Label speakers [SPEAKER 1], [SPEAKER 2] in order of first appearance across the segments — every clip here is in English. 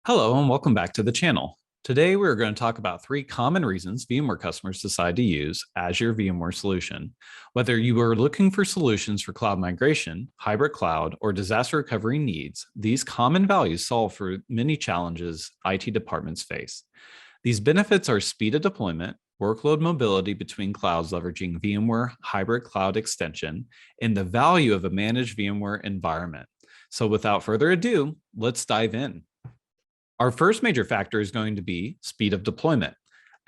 [SPEAKER 1] Hello and welcome back to the channel. Today we're going to talk about 3 common reasons VMware customers decide to use Azure VMware Solution. Whether you are looking for solutions for cloud migration, hybrid cloud, or disaster recovery needs, these common values solve for many challenges IT departments face. These benefits are speed of deployment, workload mobility between clouds leveraging VMware Hybrid Cloud Extension, and the value of a managed VMware environment. So without further ado, let's dive in. Our first major factor is going to be speed of deployment.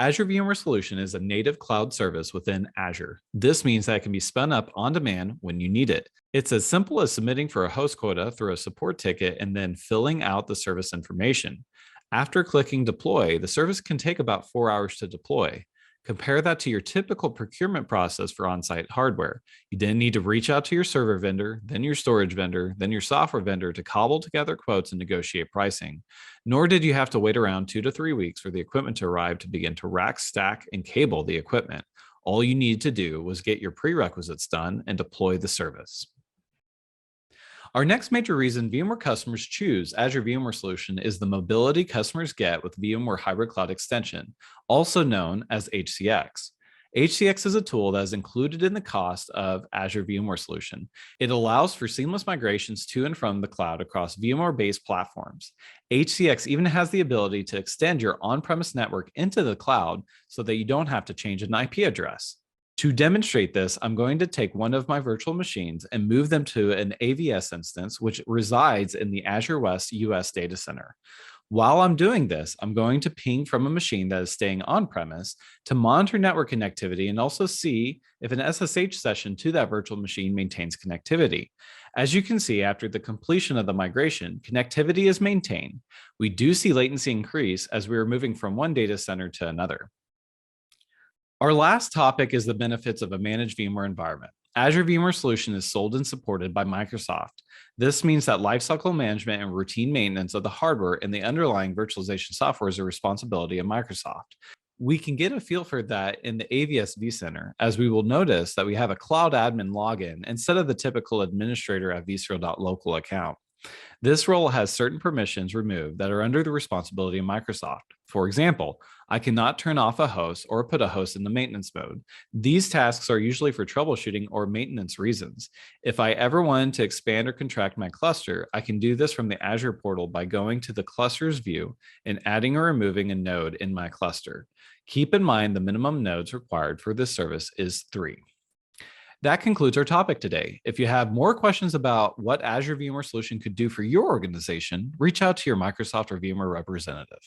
[SPEAKER 1] Azure VMware Solution is a native cloud service within Azure. This means that it can be spun up on demand when you need it. It's as simple as submitting for a host quota through a support ticket and then filling out the service information. After clicking deploy, the service can take about 4 hours to deploy. Compare that to your typical procurement process for on-site hardware. You then need to reach out to your server vendor, then your storage vendor, then your software vendor to cobble together quotes and negotiate pricing. Nor did you have to wait around 2 to 3 weeks for the equipment to arrive to begin to rack, stack, and cable the equipment. All you needed to do was get your prerequisites done and deploy the service. Our next major reason VMware customers choose Azure VMware Solution is the mobility customers get with VMware Hybrid Cloud Extension, also known as HCX. HCX is a tool that is included in the cost of Azure VMware Solution. It allows for seamless migrations to and from the cloud across VMware-based platforms. HCX even has the ability to extend your on-premise network into the cloud so that you don't have to change an IP address. To demonstrate this, I'm going to take one of my virtual machines and move them to an AVS instance, which resides in the Azure West US data center. While I'm doing this, I'm going to ping from a machine that is staying on-premise to monitor network connectivity and also see if an SSH session to that virtual machine maintains connectivity. As you can see, after the completion of the migration, connectivity is maintained. We do see latency increase as we are moving from one data center to another. Our last topic is the benefits of a managed VMware environment. Azure VMware Solution is sold and supported by Microsoft. This means that lifecycle management and routine maintenance of the hardware and the underlying virtualization software is a responsibility of Microsoft. We can get a feel for that in the AVS vCenter, as we will notice that we have a cloud admin login instead of the typical administrator at vSphere.local account. This role has certain permissions removed that are under the responsibility of Microsoft. For example, I cannot turn off a host or put a host in the maintenance mode. These tasks are usually for troubleshooting or maintenance reasons. If I ever wanted to expand or contract my cluster, I can do this from the Azure portal by going to the clusters view and adding or removing a node in my cluster. Keep in mind the minimum nodes required for this service is 3. That concludes our topic today. If you have more questions about what Azure VMware Solution could do for your organization, reach out to your Microsoft or VMware representative.